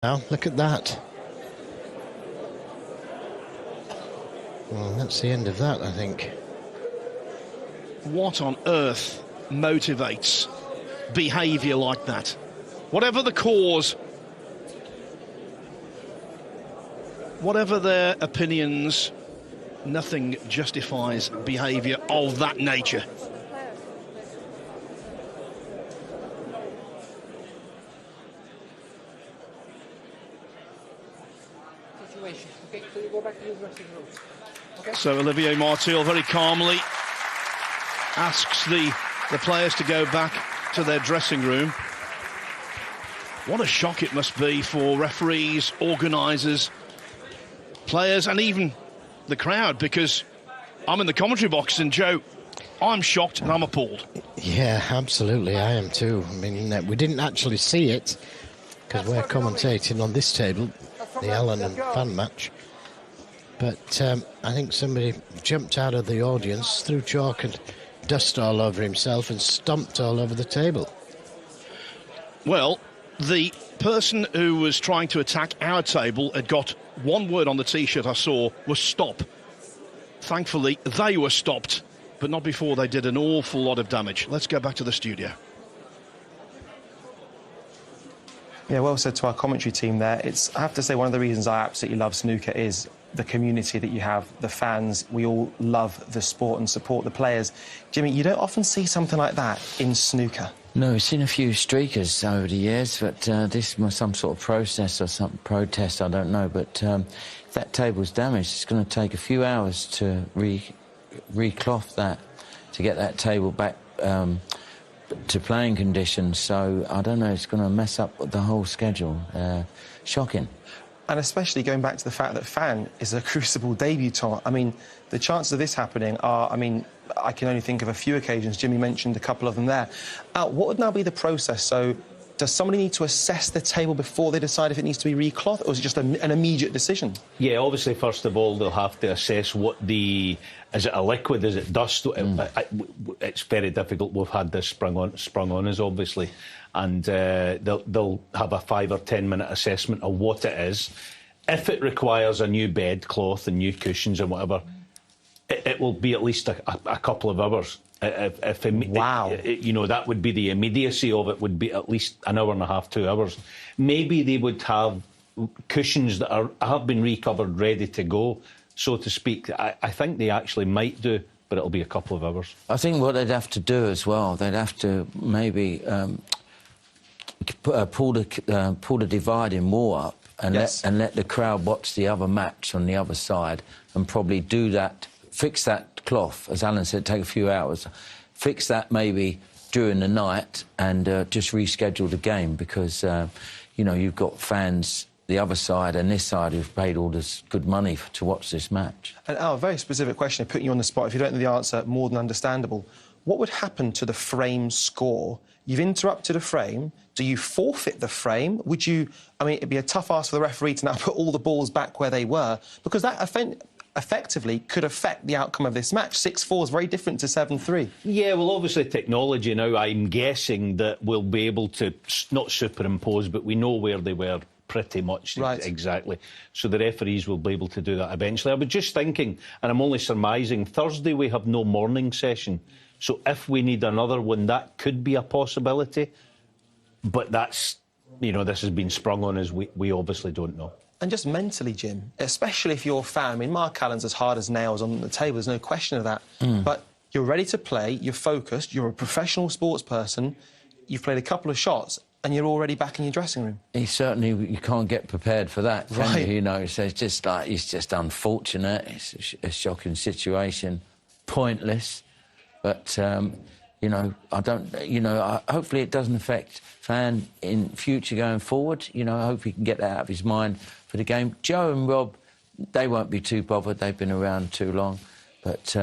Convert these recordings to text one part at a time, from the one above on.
Now, look at that. Well, that's the end of that, I think. What on earth motivates behaviour like that? Whatever the cause, whatever their opinions, nothing justifies behaviour of that nature. Okay, so you go back to your dressing room. Okay. So Olivier Martial very calmly asks the players to go back to their dressing room. What a shock it must be for referees, organisers, players and even the crowd, because I'm in the commentary box and, Joe, I'm shocked and I'm appalled. Yeah, absolutely, I am too. I mean, we didn't actually see it because we're commentating on this table, the Allen and Fan match. But I think somebody jumped out of the audience, threw chalk and dust all over himself and stomped all over the table. Well, the person who was trying to attack our table had got one word on the T-shirt I saw, was stop. Thankfully, they were stopped, but not before they did an awful lot of damage. Let's go back to the studio. Yeah, well said to our commentary team there. I have to say, one of the reasons I absolutely love snooker is the community that you have, the fans. We all love the sport and support the players. Jimmy, you don't often see something like that in snooker. No, we've seen a few streakers over the years, but this was some sort of process or some protest, I don't know. But if that table's damaged, it's going to take a few hours to recloth that, to get that table back to playing conditions. So, I don't know, it's going to mess up the whole schedule. Shocking. And especially going back to the fact that Fan is a Crucible debutant. I mean, the chances of this happening are, I mean, I can only think of a few occasions. Jimmy mentioned a couple of them there. What would now be the process? So does somebody need to assess the table before they decide if it needs to be reclothed, or is it just an immediate decision? Yeah, obviously, first of all, they'll have to assess what is it a liquid, is it dust? It's very difficult. We've had this sprung on us, obviously. And they'll have a 5 or 10 minute assessment of what it is. If it requires a new bed cloth and new cushions and whatever, it will be at least a couple of hours. Wow. You know, that would be the immediacy of it, would be at least an hour and a half, 2 hours. Maybe they would have cushions that have been recovered, ready to go, so to speak. I think they actually might do, but it'll be a couple of hours. I think what they'd have to do as well, they'd have to maybe pull the dividing wall up and, yes, let the crowd watch the other match on the other side, and probably do that, fix that cloth, as Alan said, take a few hours, fix that maybe during the night and just reschedule the game, because, you know, you've got fans the other side and this side who've paid all this good money to watch this match. And Al, a very specific question, putting you on the spot. If you don't know the answer, more than understandable. What would happen to the frame score? You've interrupted a frame. Do you forfeit the frame? Would you... I mean, it'd be a tough ask for the referee to now put all the balls back where they were, because that effectively could affect the outcome of this match. 6-4 is very different to 7-3. Yeah, well, obviously, technology now, I'm guessing that we'll be able to not superimpose, but we know where they were pretty much, right, exactly. So the referees will be able to do that eventually. I was just thinking, and I'm only surmising, Thursday we have no morning session. So if we need another one, that could be a possibility. But that's, you know, this has been sprung on us. We obviously don't know. And just mentally, Jim, especially if you're a fan, I mean, Mark Allen's as hard as nails on the table, there's no question of that. But you're ready to play, you're focused, you're a professional sports person, you've played a couple of shots, and you're already back in your dressing room. You can't get prepared for that, can right, you? You know, so it's just like, it's just unfortunate. It's a shocking situation, pointless. But, you know, hopefully it doesn't affect Fan in future going forward. You know, I hope he can get that out of his mind for the game. Joe and Rob, they won't be too bothered. They've been around too long. But,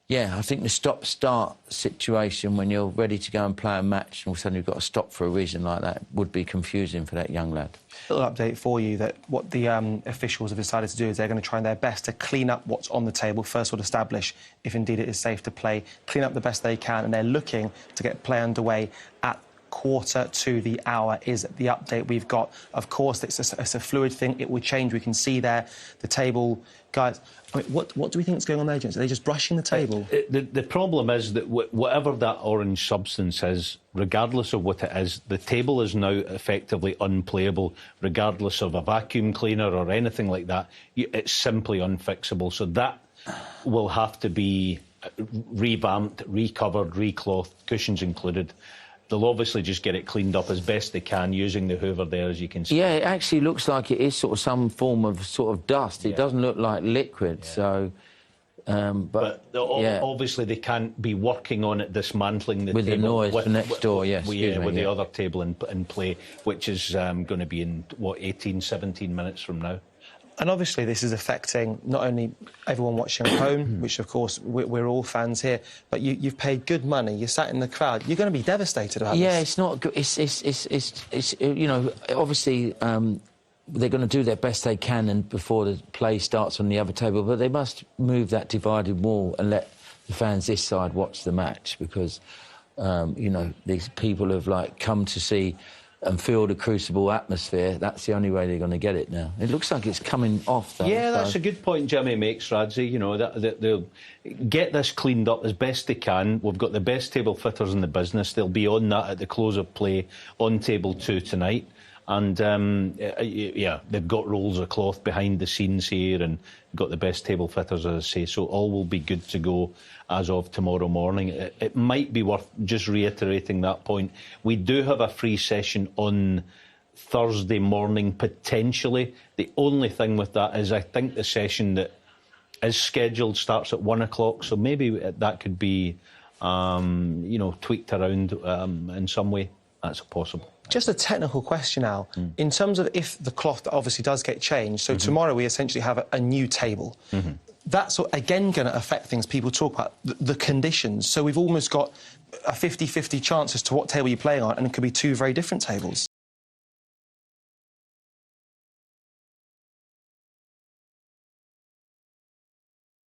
yeah, I think the stop-start situation, when you're ready to go and play a match and all of a sudden you've got to stop for a reason like that, would be confusing for that young lad. A little update for you that what the officials have decided to do is they're going to try their best to clean up what's on the table. First, we'll establish if indeed it is safe to play, clean up the best they can, and they're looking to get play underway at quarter to the hour is the update we've got. Of course, it's a fluid thing. It will change. We can see there the table. Guys, I mean, what do we think is going on there, gents? Are they just brushing the table? The problem is that whatever that orange substance is, regardless of what it is, the table is now effectively unplayable, regardless of a vacuum cleaner or anything like that. It's simply unfixable. So that will have to be revamped, recovered, reclothed, cushions included. They'll obviously just get it cleaned up as best they can using the Hoover there, as you can see. Yeah, it actually looks like it is sort of some form of sort of dust. It Yeah. doesn't look like liquid, Yeah. so... yeah. Obviously they can't be working on it, dismantling the with table. The noise with, from next door, yes. With the other table in play, which is going to be in, 18, 17 minutes from now. And obviously this is affecting not only everyone watching at home, which of course we're all fans here, but you've paid good money, you're sat in the crowd, you're going to be devastated about this. Yeah, it's not good. It's you know, obviously they're going to do their best they can and before the play starts on the other table, but they must move that divided wall and let the fans this side watch the match because, you know, these people have, like, come to see and feel the Crucible atmosphere. That's the only way they're going to get it now. It looks like it's coming off, though. Yeah, so. that's a good point Jimmy makes, Radzi. You know, that they'll get this cleaned up as best they can. We've got the best table fitters in the business. They'll be on that at the close of play on table 2 tonight. And, yeah, they've got rolls of cloth behind the scenes here and got the best table fitters, as I say, so all will be good to go as of tomorrow morning. It might be worth just reiterating that point. We do have a free session on Thursday morning, potentially. The only thing with that is I think the session that is scheduled starts at 1 o'clock, so maybe that could be, you know, tweaked around in some way. That's possible. Just a technical question, Al. In terms of if the cloth obviously does get changed, so tomorrow we essentially have a new table. That's again going to affect things people talk about, the conditions. So we've almost got a 50-50 chance as to what table you're playing on, and it could be 2 very different tables.